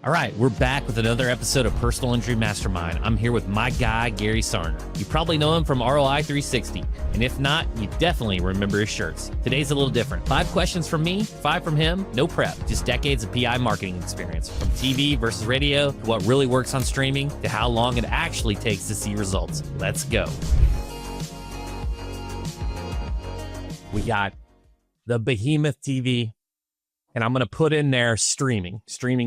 All right, we're back with another episode of Personal Injury Mastermind. I'm here with my guy, Gary Sarner. You probably know him from ROI 360, and if not, you definitely remember his shirts. Today's a little different. 5 questions from me, 5 from him, no prep, just decades of PI marketing experience. From TV versus radio, to what really works on streaming, to how long it actually takes to see results. Let's go. We got the behemoth TV. And I'm going to put in there streaming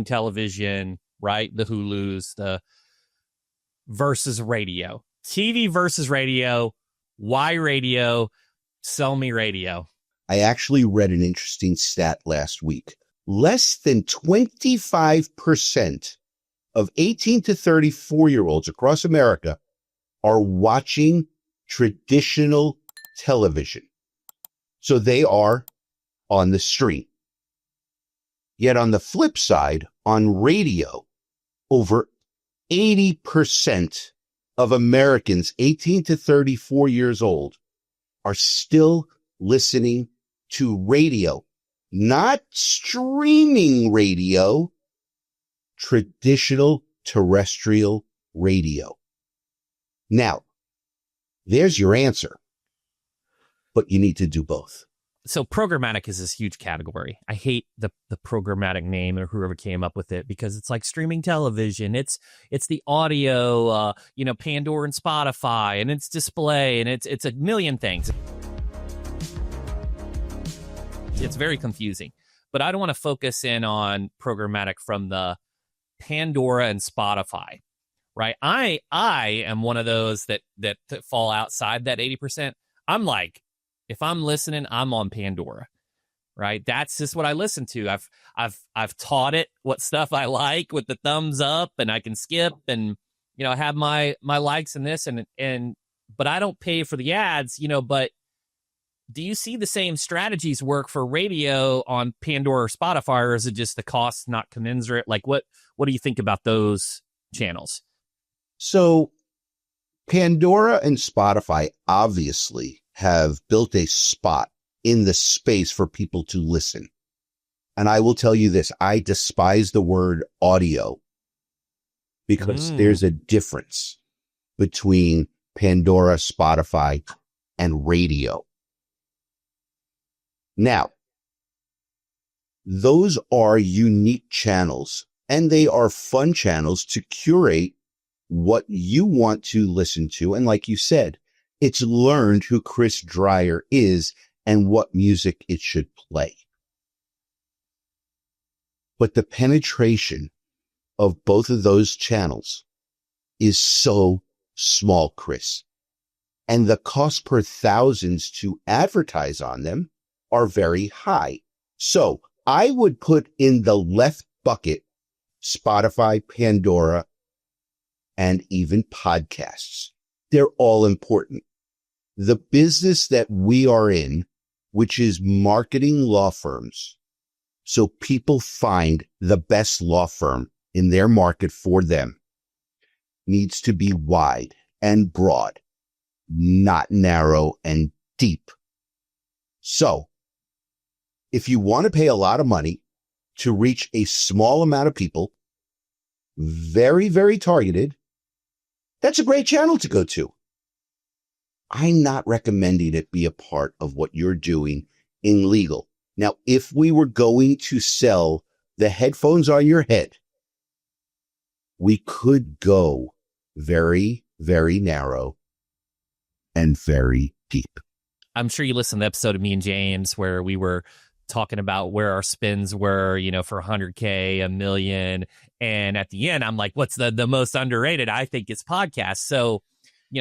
television, right? The Hulus, the versus radio. TV versus radio. Why radio? Sell me radio. I actually read an interesting stat last week. Less than 25% of 18 to 34-year-olds across America are watching traditional television. So they are on the stream. Yet on the flip side, on radio, over 80% of Americans 18 to 34 years old are still listening to radio, not streaming radio, traditional terrestrial radio. Now, there's your answer, but you need to do both. So programmatic is this huge category. I hate the programmatic name or whoever came up with it because it's like streaming television. It's the audio, Pandora and Spotify, and it's display, and it's a million things. It's very confusing. But I don't want to focus in on programmatic from the Pandora and Spotify, right? I am one of those that fall outside that 80%. I'm like, if I'm listening, I'm on Pandora, right? That's just what I listen to. I've taught it what stuff I like with the thumbs up, and I can skip, and I have my likes in this, but I don't pay for the ads, But do you see the same strategies work for radio on Pandora or Spotify, or is it just the cost not commensurate? Like, what do you think about those channels? So, Pandora and Spotify obviously have built a spot in the space for people to listen. And I will tell you this, I despise the word audio because there's a difference between Pandora, Spotify, and radio. Now, those are unique channels, and they are fun channels to curate what you want to listen to. And like you said, it's learned who Chris Dreyer is and what music it should play. But the penetration of both of those channels is so small, Chris. And the cost per thousands to advertise on them are very high. So I would put in the left bucket Spotify, Pandora, and even podcasts. They're all important. The business that we are in, which is marketing law firms, so people find the best law firm in their market for them, needs to be wide and broad, not narrow and deep. So, if you want to pay a lot of money to reach a small amount of people, very, very targeted, that's a great channel to go to. I'm not recommending it be a part of what you're doing in legal. Now, if we were going to sell the headphones on your head, we could go very, very narrow and very deep. I'm sure you listened to the episode of me and James where we were talking about where our spins were, for 100K, $1 million. And at the end, I'm like, what's the most underrated? I think it's podcasts. So,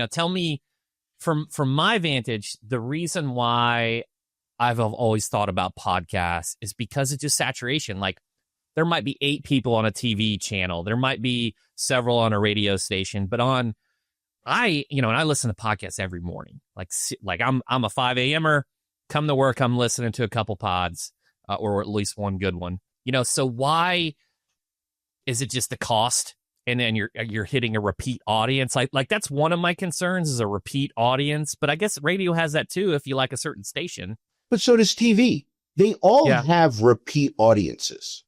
tell me from my vantage, the reason why I've always thought about podcasts is because it's just saturation. Like there might be 8 people on a TV channel. There might be several on a radio station, but and I listen to podcasts every morning. Like I'm a 5 a.m.er. Come to work, I'm listening to a couple pods, or at least one good one. So why is it just the cost? And then you're hitting a repeat audience. Like that's one of my concerns is a repeat audience. But I guess radio has that too if you like a certain station. But so does TV. They all have repeat audiences.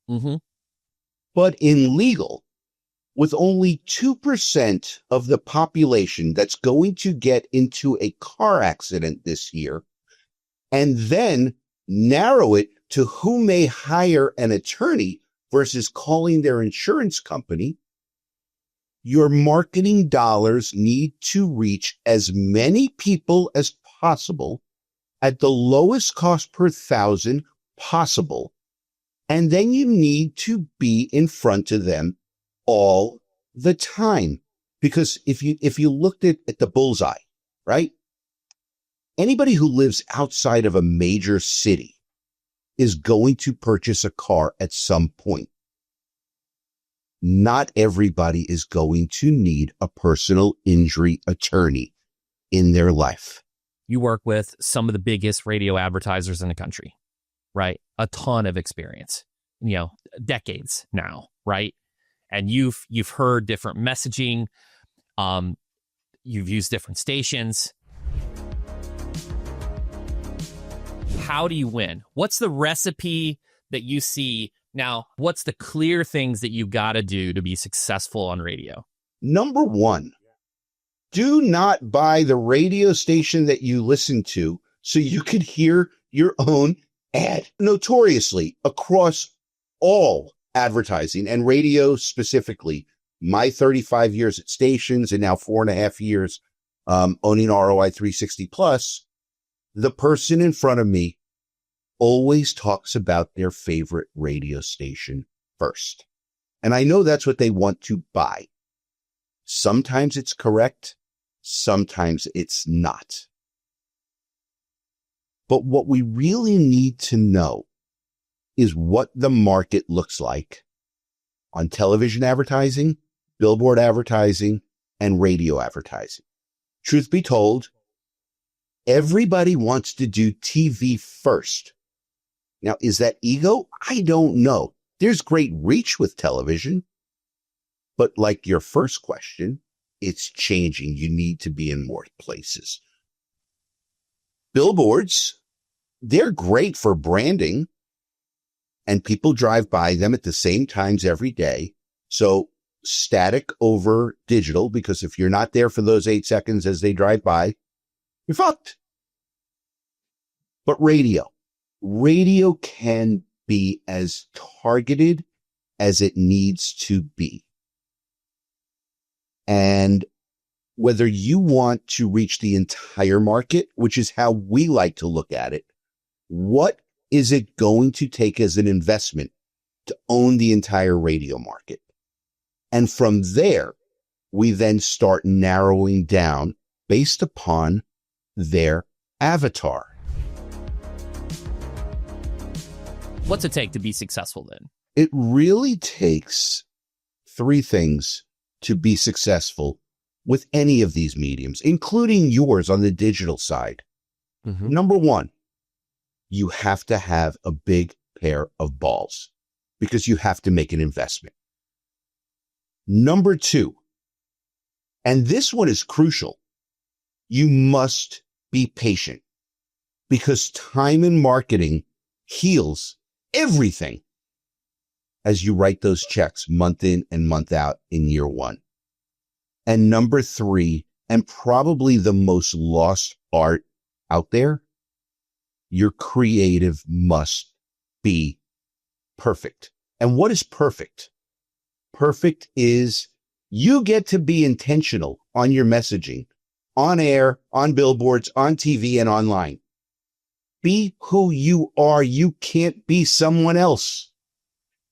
Mm-hmm. But in legal, with only 2% of the population that's going to get into a car accident this year, and then narrow it to who may hire an attorney versus calling their insurance company, your marketing dollars need to reach as many people as possible at the lowest cost per thousand possible. And then you need to be in front of them all the time. Because if you looked at the bullseye, right? Anybody who lives outside of a major city is going to purchase a car at some point. Not everybody is going to need a personal injury attorney in their life. You work with some of the biggest radio advertisers in the country, right? A ton of experience, decades now, right? And you've heard different messaging. You've used different stations. How do you win? What's the recipe that you see now? What's the clear things that you got to do to be successful on radio? Number one, do not buy the radio station that you listen to so you could hear your own ad. Notoriously, across all advertising and radio specifically, my 35 years at stations and now 4.5 years owning ROI 360 Plus, the person in front of me always talks about their favorite radio station first. And I know that's what they want to buy. Sometimes it's correct. Sometimes it's not. But what we really need to know is what the market looks like on television advertising, billboard advertising, and radio advertising. Truth be told, everybody wants to do TV first. Now, is that ego? I don't know. There's great reach with television. But like your first question, it's changing. You need to be in more places. Billboards, they're great for branding, and people drive by them at the same times every day. So static over digital, because if you're not there for those 8 seconds as they drive by, you're fucked. But radio can be as targeted as it needs to be. And whether you want to reach the entire market, which is how we like to look at it, what is it going to take as an investment to own the entire radio market? And from there, we then start narrowing down based upon their avatar. What's it take to be successful then? It really takes 3 things to be successful with any of these mediums, including yours on the digital side. Mm-hmm. Number 1, you have to have a big pair of balls because you have to make an investment. Number 2, and this one is crucial, you must be patient because time in marketing heals everything as you write those checks month in and month out in year 1. And number 3, and probably the most lost art out there, your creative must be perfect. And what is perfect? Perfect is you get to be intentional on your messaging, on air, on billboards, on TV, and online. Be who you are. You can't be someone else.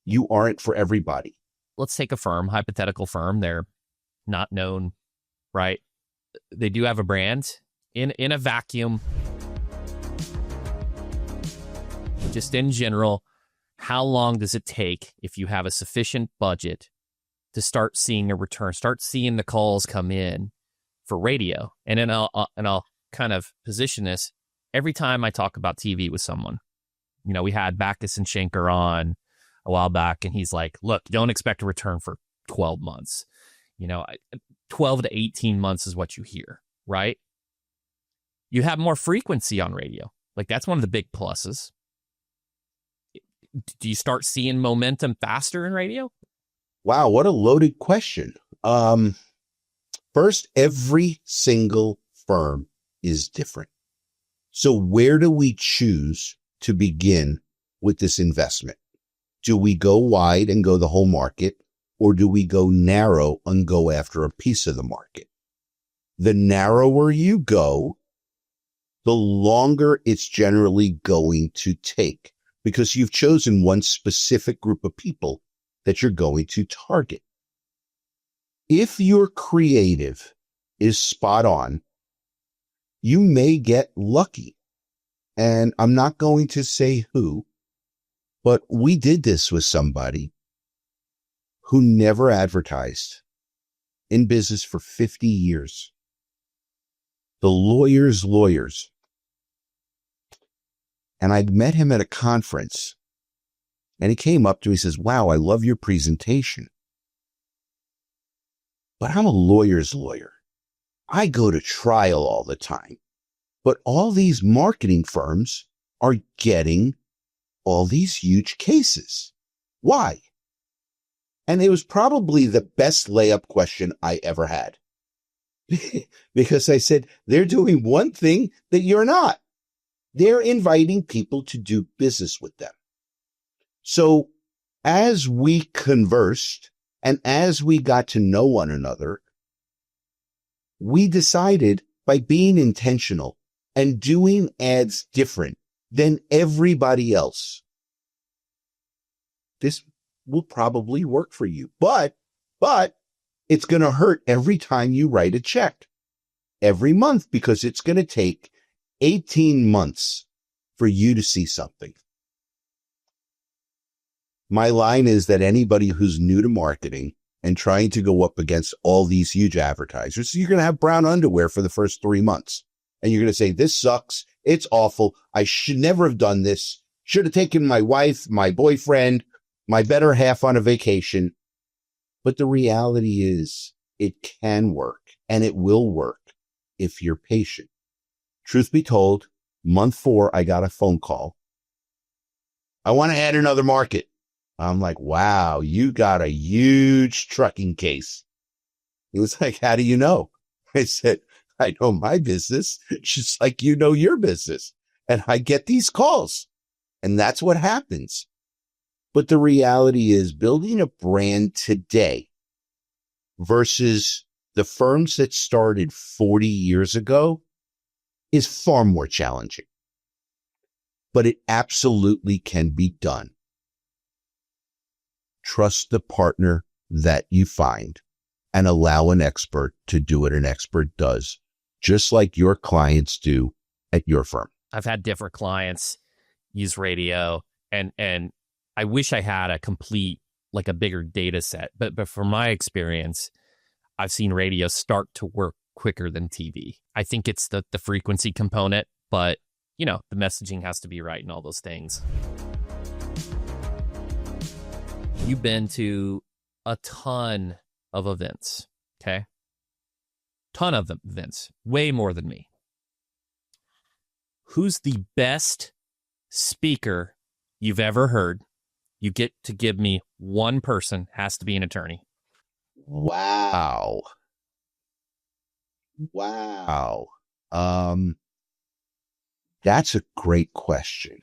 You aren't for everybody. Let's take a firm, hypothetical firm. They're not known, right? They do have a brand in a vacuum. Just in general, how long does it take if you have a sufficient budget to start seeing a return, start seeing the calls come in for radio? And then I'll kind of position this every time I talk about TV with someone. We had Backus and Schenker on a while back, and he's like, look, don't expect a return for 12 months. 12 to 18 months is what you hear, right? You have more frequency on radio. Like, that's one of the big pluses. Do you start seeing momentum faster in radio? Wow, what a loaded question. First, every single firm is different. So where do we choose to begin with this investment? Do we go wide and go the whole market, or do we go narrow and go after a piece of the market? The narrower you go, the longer it's generally going to take, because you've chosen one specific group of people that you're going to target. If your creative is spot on, you may get lucky. And I'm not going to say who, but we did this with somebody who never advertised, in business for 50 years. The lawyers. And I'd met him at a conference, and he came up to me and says, wow, I love your presentation. But I'm a lawyer's lawyer. I go to trial all the time. But all these marketing firms are getting all these huge cases. Why? And it was probably the best layup question I ever had. Because I said, they're doing one thing that you're not. They're inviting people to do business with them. So as we conversed and as we got to know one another, we decided by being intentional and doing ads different than everybody else, this will probably work for you. But it's going to hurt every time you write a check every month, because it's going to take 18 months for you to see something. My line is that anybody who's new to marketing and trying to go up against all these huge advertisers, you're going to have brown underwear for the first 3 months. And you're going to say, this sucks. It's awful. I should never have done this. Should have taken my wife, my boyfriend, my better half on a vacation. But the reality is it can work, and it will work if you're patient. Truth be told, month 4, I got a phone call. I want to add another market. I'm like, wow, you got a huge trucking case. He was like, how do you know? I said, I know my business just like you know your business. And I get these calls. And that's what happens. But the reality is, building a brand today versus the firms that started 40 years ago is far more challenging. But it absolutely can be done. Trust the partner that you find and allow an expert to do what an expert does, just like your clients do at your firm. I've had different clients use radio, and I wish I had a complete, like a bigger data set. But from my experience, I've seen radio start to work quicker than TV. I think it's the frequency component, but you know, the messaging has to be right and all those things. You've been to a ton of events, okay? Ton of events, way more than me. Who's the best speaker you've ever heard? You get to give me one person, has to be an attorney. Wow. That's a great question.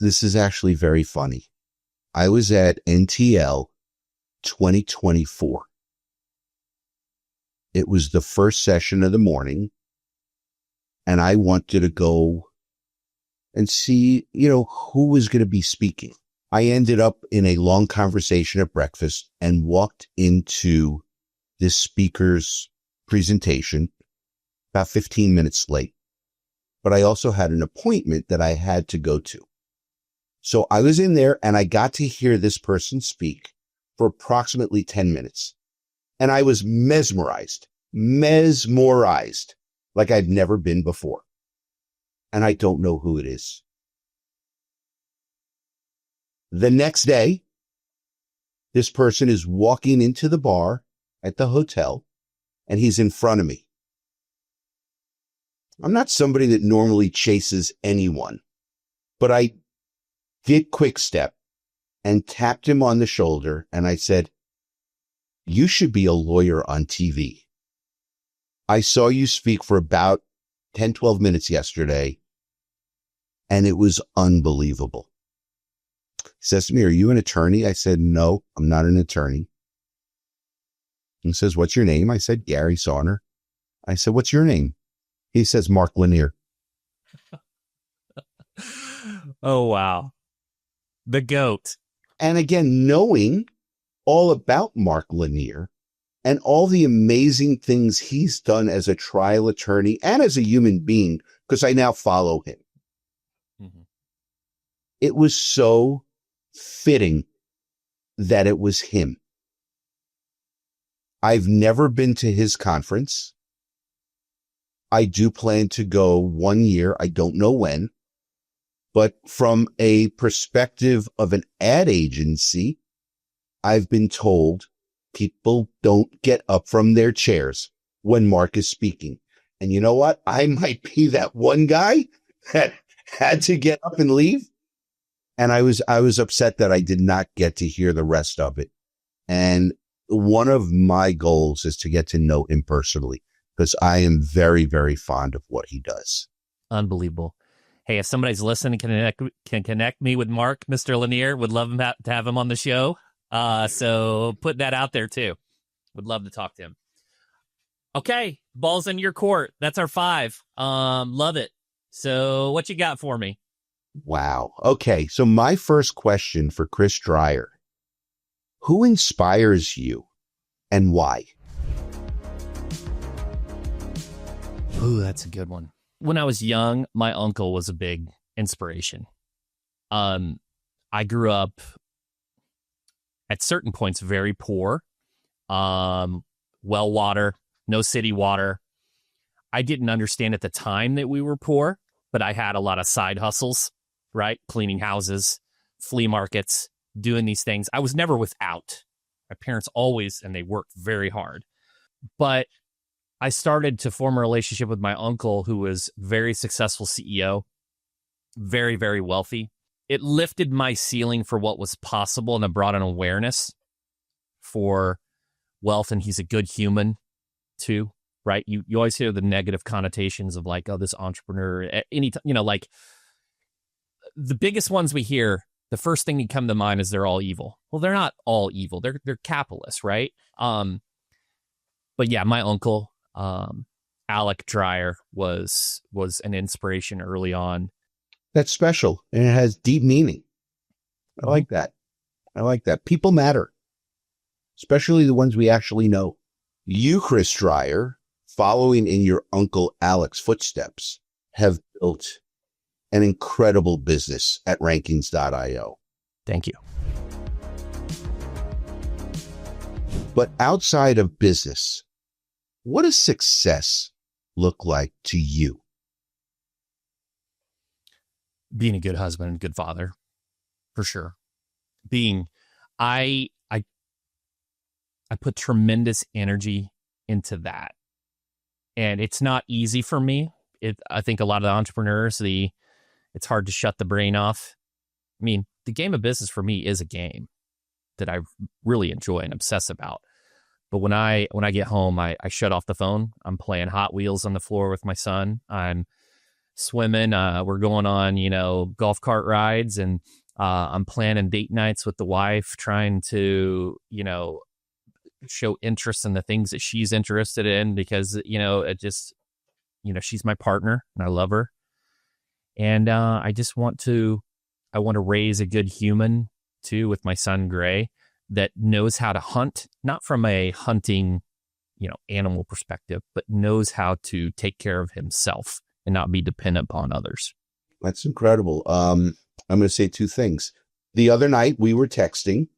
This is actually very funny. I was at NTL 2024. It was the first session of the morning, and I wanted to go and see, who was going to be speaking. I ended up in a long conversation at breakfast and walked into this speaker's presentation about 15 minutes late. But I also had an appointment that I had to go to. So I was in there and I got to hear this person speak for approximately 10 minutes. And I was mesmerized like I've never been before. And I don't know who it is. The next day, this person is walking into the bar at the hotel and he's in front of me. I'm not somebody that normally chases anyone, but I did quick step and tapped him on the shoulder. And I said, you should be a lawyer on TV. I saw you speak for about 10, 12 minutes yesterday, and it was unbelievable. He says to me, are you an attorney? I said, no, I'm not an attorney. He says, what's your name? I said, Gary Sarner. I said, what's your name? He says, Mark Lanier. Oh, wow. The GOAT. And again, knowing all about Mark Lanier and all the amazing things he's done as a trial attorney and as a human being, because I now follow him. Mm-hmm. It was so fitting that it was him. I've never been to his conference. I do plan to go one year. I don't know when, but from a perspective of an ad agency, I've been told people don't get up from their chairs when Mark is speaking. And you know what? I might be that one guy that had to get up and leave. And I was upset that I did not get to hear the rest of it. And one of my goals is to get to know him personally, because I am very, very fond of what he does. Unbelievable. Hey, if somebody's listening can connect me with Mark, Mr. Lanier, would love to have him on the show. So put that out there too. Would love to talk to him. Okay, ball's in your court. That's our 5. Love it. So what you got for me? Wow. Okay, so my first question for Chris Dreyer: who inspires you and why? Ooh, that's a good one. When I was young, my uncle was a big inspiration. I grew up at certain points very poor. Well water, no city water. I didn't understand at the time that we were poor, but I had a lot of side hustles, right? Cleaning houses, flea markets, doing these things. I was never without. My parents always, and they worked very hard. But I started to form a relationship with my uncle, who was very successful CEO, very, very wealthy. It lifted my ceiling for what was possible, and it brought an awareness for wealth. And he's a good human too, right? You always hear the negative connotations of like, oh, this entrepreneur, like the biggest ones we hear, the first thing that come to mind is they're all evil. Well, they're not all evil. They're capitalists, right? But yeah, my uncle, Alec Dreyer, was an inspiration early on. That's special, and it has deep meaning. I like that. People matter, especially the ones we actually know. You, Chris Dreyer, following in your uncle Alec's footsteps, have built an incredible business at rankings.io. Thank you. But outside of business, what does success look like to you? Being a good husband and good father, for sure. I put tremendous energy into that, and it's not easy for me. I think a lot of the entrepreneurs, it's hard to shut the brain off. I mean, the game of business for me is a game that I really enjoy and obsess about. But when I get home, I shut off the phone. I'm playing Hot Wheels on the floor with my son. I'm swimming. We're going on, golf cart rides, and I'm planning date nights with the wife, trying to, show interest in the things that she's interested in, because, it just, she's my partner and I love her. And I want to raise a good human too, with my son, Gray, that knows how to hunt, not from a hunting, animal perspective, but knows how to take care of himself and not be dependent upon others. That's incredible. I'm going to say 2 things. The other night we were texting,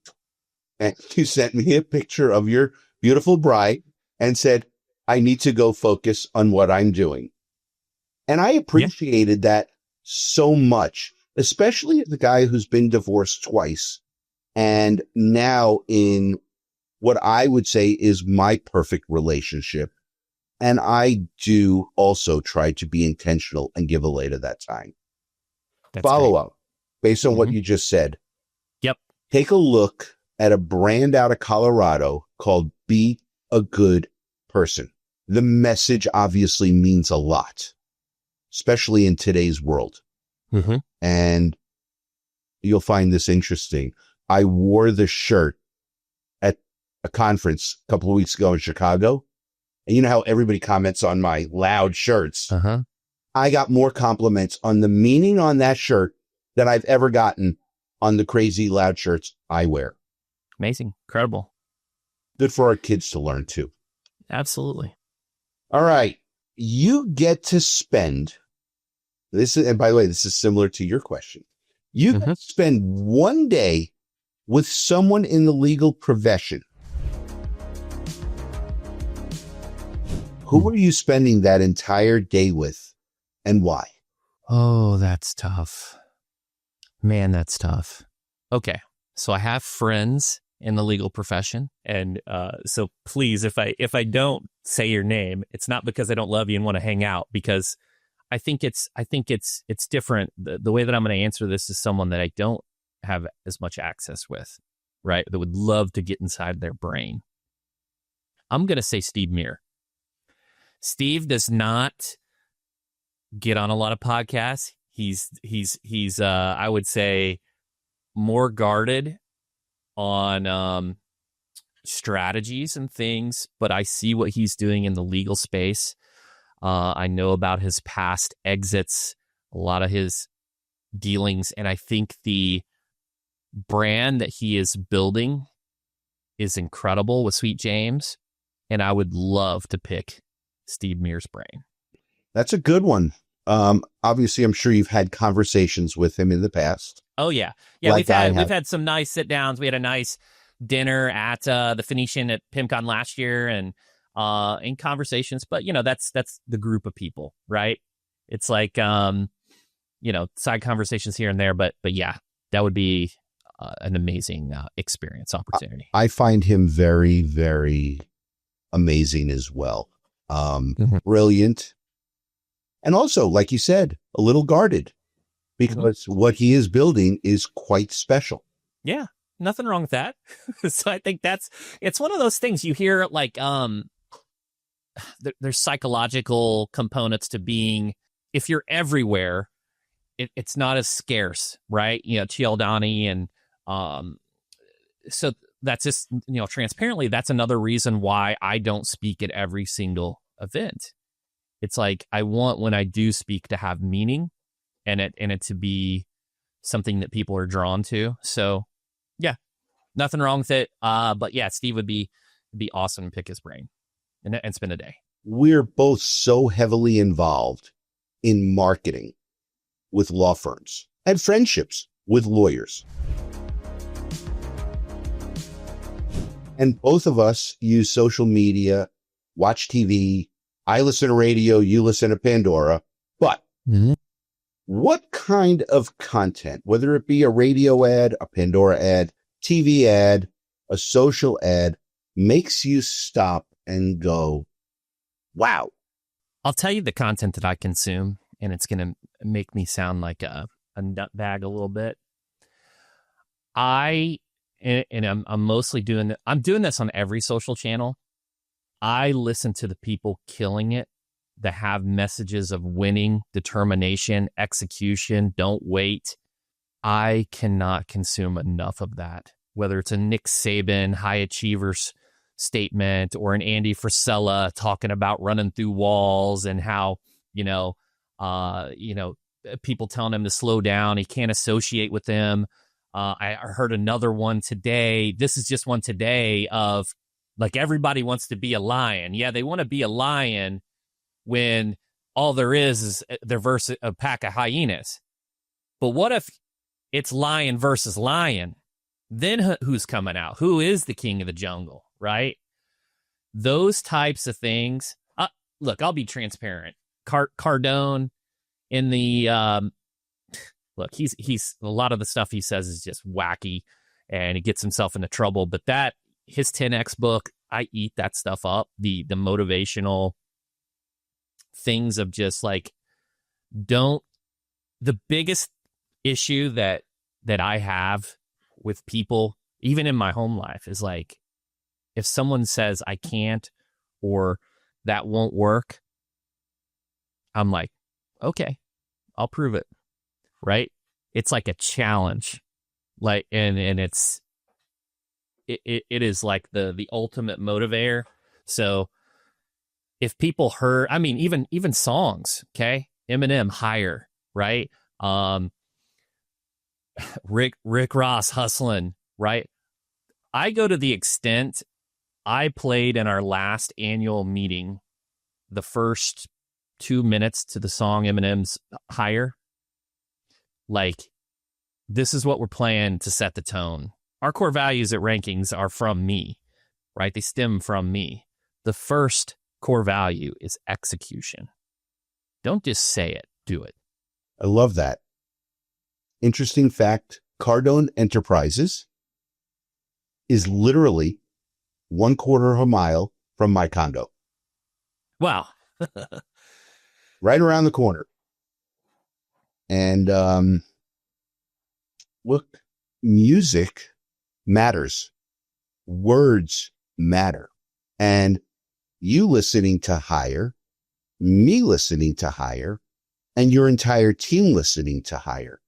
and you sent me a picture of your beautiful bride and said, I need to go focus on what I'm doing. And I appreciated that so much, especially as a guy who's been divorced twice, and now in what I would say is my perfect relationship. And I do also try to be intentional and give away to that time. Follow up based on what you just said. Yep. Take a look at a brand out of Colorado called be a good person. The message obviously means a lot, especially in today's world. Mm-hmm. And you'll find this interesting. I wore the shirt at a conference a couple of weeks ago in Chicago. And you know how everybody comments on my loud shirts? Uh-huh. I got more compliments on the meaning on that shirt than I've ever gotten on the crazy loud shirts I wear. Amazing. Incredible. Good for our kids to learn too. Absolutely. All right. You get to spend this, and by the way, this is similar to your question. You get to spend one day with someone in the legal profession. Who are you spending that entire day with and why? Oh, that's tough. Man, that's tough. Okay. So I have friends in the legal profession. And so please, if I don't say your name, it's not because I don't love you and want to hang out, because I think it's different. The way that I'm going to answer this is someone that I don't have as much access with, right? That would love to get inside their brain. I'm going to say Steve Meir. Steve does not get on a lot of podcasts. He's I would say more guarded on strategies and things, but I see what he's doing in the legal space. I know about his past exits, a lot of his dealings, and I think the brand that he is building is incredible with Sweet James, and I would love to pick Steve Meir's brain. That's a good one. Obviously, I'm sure you've had conversations with him in the past. Oh yeah, Like we've had some nice sit downs. We had a nice dinner at the Phoenician at PimCon last year, and in conversations. But that's the group of people, right? It's like side conversations here and there. But yeah, that would be an amazing experience opportunity. I find him very, very amazing as well. Brilliant. And also, like you said, a little guarded, because what he is building is quite special. Yeah, nothing wrong with that. So I think it's one of those things you hear, like, there's psychological components to being, if you're everywhere, it's not as scarce, right? Cialdini, and so that's just, transparently, that's another reason why I don't speak at every single event. It's like, I want, when I do speak, to have meaning and it to be something that people are drawn to. So yeah, nothing wrong with it. But yeah, Steve would be awesome to pick his brain and spend a day. We're both so heavily involved in marketing with law firms and friendships with lawyers. And both of us use social media, watch TV. I listen to radio, you listen to Pandora. But what kind of content, whether it be a radio ad, a Pandora ad, TV ad, a social ad, makes you stop and go, wow? I'll tell you the content that I consume, and it's going to make me sound like a nutbag a little bit. I'm mostly doing this on every social channel. I listen to the people killing it, that have messages of winning, determination, execution, don't wait. I cannot consume enough of that, whether it's a Nick Saban high achievers statement or an Andy Frisella talking about running through walls and how, people telling him to slow down. He can't associate with them. I heard another one today. This is just one today of, like, everybody wants to be a lion. Yeah, they want to be a lion when all there is they're versus a pack of hyenas. But what if it's lion versus lion? Then who's coming out? Who is the king of the jungle, right? Those types of things. Look, I'll be transparent. Cardone in the look, he's a lot of the stuff he says is just wacky, and he gets himself into trouble. But his 10X book, I eat that stuff up. The motivational things of just like, the biggest issue that I have with people, even in my home life, is like, if someone says I can't or that won't work, I'm like, okay, I'll prove it. Right? It's like a challenge. Like, and it is like the ultimate motivator. So if people heard, I mean, even songs, okay? Eminem, Higher, right? Rick Ross, Hustlin', right? I go to the extent I played in our last annual meeting the first 2 minutes to the song Eminem's Higher. Like, this is what we're playing to set the tone. Our core values at Rankings are from me, right? They stem from me. The first core value is execution. Don't just say it, do it. I love that. Interesting fact, Cardone Enterprises is literally 1/4 of a mile from my condo. Wow. Right around the corner. And look, music matters. Words matter. And you listening to Higher, me listening to Higher, and your entire team listening to Higher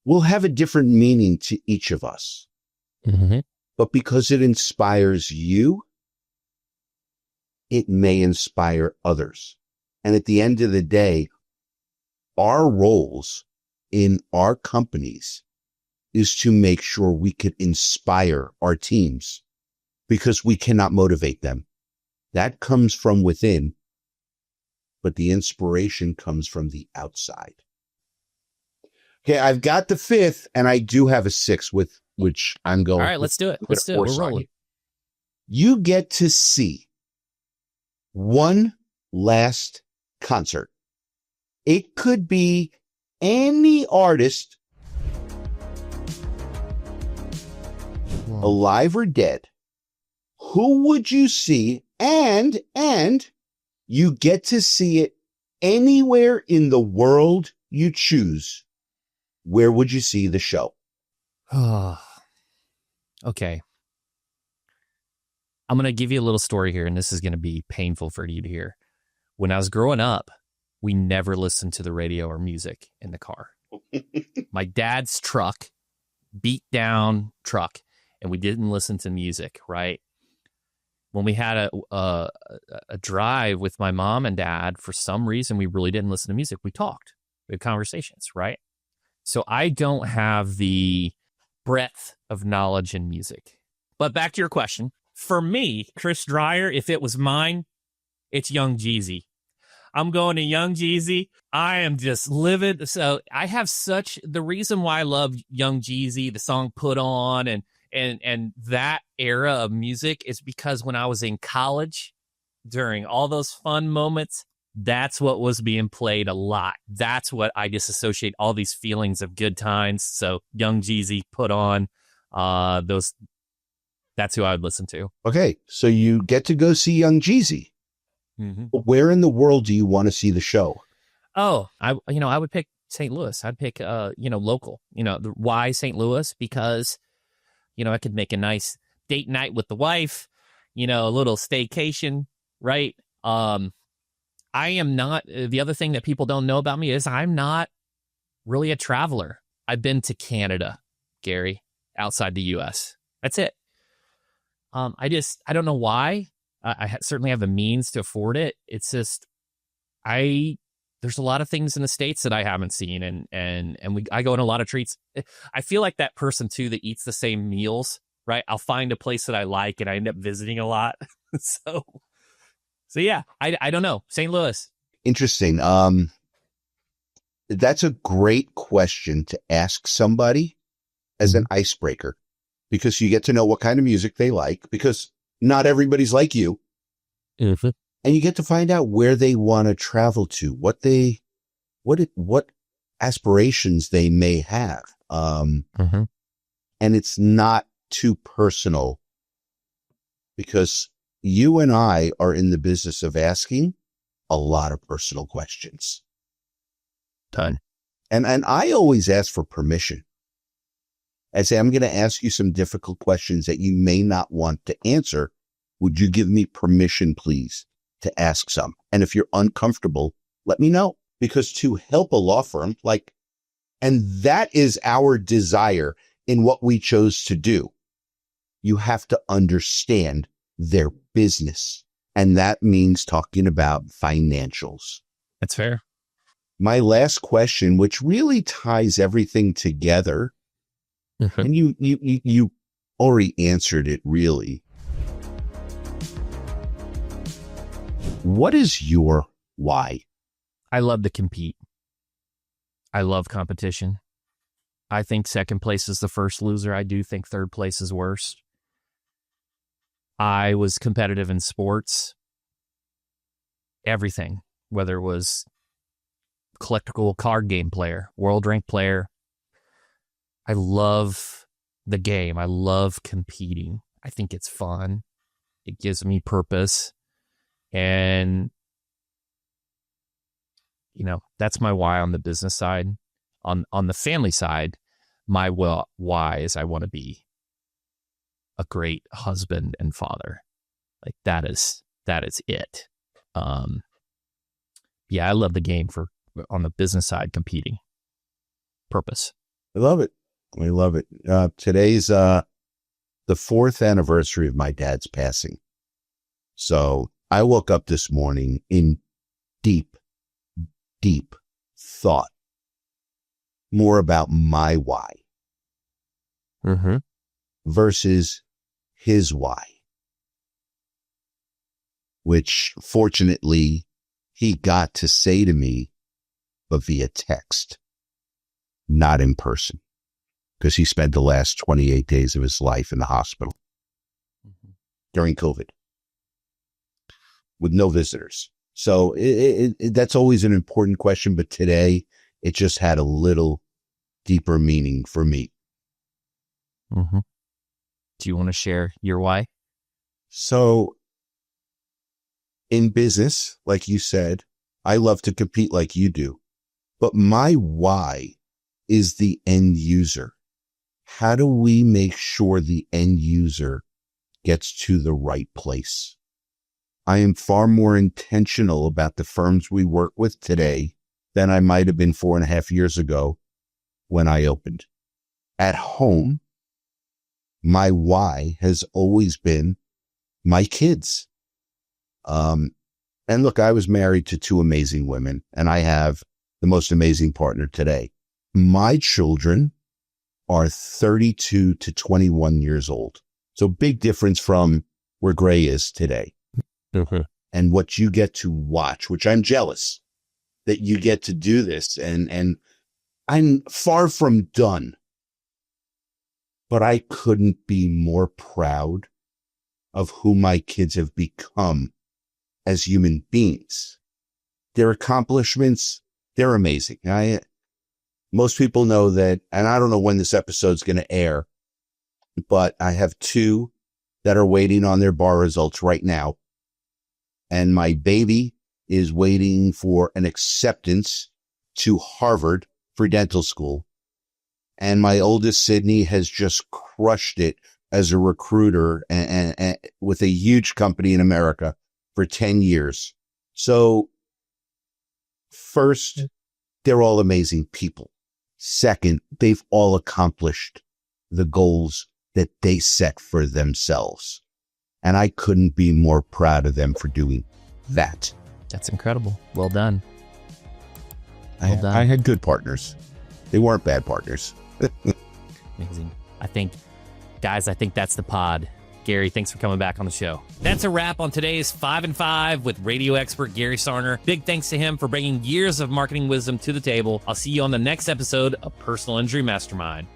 will have a different meaning to each of us. Mm-hmm. But because it inspires you, it may inspire others. And at the end of the day, our roles in our companies is to make sure we could inspire our teams, because we cannot motivate them. That comes from within, but the inspiration comes from the outside. Okay, I've got the 5th, and I do have a 6th with which I'm going. All right, let's do it. Let's do it. We're rolling. You get to see one last concert. It could be any artist, alive or dead. Who would you see? And you get to see it anywhere in the world you choose. Where would you see the show? Okay. I'm going to give you a little story here, and this is going to be painful for you to hear. When I was growing up, we never listened to the radio or music in the car. My dad's truck, beat down truck, and we didn't listen to music, right? When we had a drive with my mom and dad, for some reason, we really didn't listen to music. We talked. We had conversations, right? So I don't have the breadth of knowledge in music. But back to your question. For me, Chris Dreyer, if it was mine, it's Young Jeezy. I'm going to Young Jeezy. I am just livid. So I have the reason why I love Young Jeezy, the song Put On, and that era of music is because when I was in college, during all those fun moments, that's what was being played a lot. That's what I just associate all these feelings of good times. So Young Jeezy, Put On, that's who I would listen to. Okay, so you get to go see Young Jeezy. Mm-hmm. Where in the world do you want to see the show? Oh, I would pick St. Louis. I'd pick local. Why St. Louis? Because I could make a nice date night with the wife, a little staycation, right? I am not, the other thing that people don't know about me is I'm not really a traveler. I've been to Canada, Gary, outside the U.S. That's it. I don't know why. I certainly have the means to afford it. It's just, there's a lot of things in the States that I haven't seen, and I go on a lot of treats. I feel like that person too that eats the same meals, right? I'll find a place that I like and I end up visiting a lot. So yeah, I don't know. St. Louis. Interesting. That's a great question to ask somebody as an icebreaker, because you get to know what kind of music they like, because not everybody's like you. Mm-hmm. And you get to find out where they want to travel to, what aspirations they may have. And it's not too personal, because you and I are in the business of asking a lot of personal questions. Done. And I always ask for permission. I say, I'm going to ask you some difficult questions that you may not want to answer, Would you give me permission, please, to ask some? And if you're uncomfortable, let me know, because to help a law firm, and that is our desire in what we chose to do. You have to understand their business. And that means talking about financials. That's fair. My last question, which really ties everything together, and you already answered it really. What is your why? I love to compete. I love competition. I think second place is the first loser. I do think third place is worst. I was competitive in sports. Everything, whether it was collectible card game player, world ranked player. I love the game. I love competing. I think it's fun. It gives me purpose. And, that's my why on the business side. On the family side, my why is I want to be a great husband and father. That is it. I love the game on the business side, competing. Purpose. I love it. Today's the 4th anniversary of my dad's passing. So I woke up this morning in deep thought, more about my why versus his why, which fortunately he got to say to me, but via text, not in person, because he spent the last 28 days of his life in the hospital during COVID with no visitors. So that's always an important question, but today it just had a little deeper meaning for me. Do you want to share your why? So in business, like you said, I love to compete like you do, but my why is the end user. How do we make sure the end user gets to the right place? I am far more intentional about the firms we work with today than I might have been 4.5 years ago when I opened. At home, my why has always been my kids. And look, I was married to 2 amazing women, and I have the most amazing partner today. My children are 32 to 21 years old. So big difference from where Gray is today. And what you get to watch, which I'm jealous that you get to do this. And I'm far from done, but I couldn't be more proud of who my kids have become as human beings. Their accomplishments, they're amazing. Most people know that, and I don't know when this episode's going to air, but I have 2 that are waiting on their bar results right now. And my baby is waiting for an acceptance to Harvard for dental school. And my oldest, Sydney, has just crushed it as a recruiter and with a huge company in America for 10 years. So first, they're all amazing people. Second, they've all accomplished the goals that they set for themselves. And I couldn't be more proud of them for doing that. That's incredible. Well done. I had good partners. They weren't bad partners. Amazing. I think that's the pod. Gary, thanks for coming back on the show. That's a wrap on today's 5 and 5 with radio expert Gary Sarner. Big thanks to him for bringing years of marketing wisdom to the table. I'll see you on the next episode of Personal Injury Mastermind.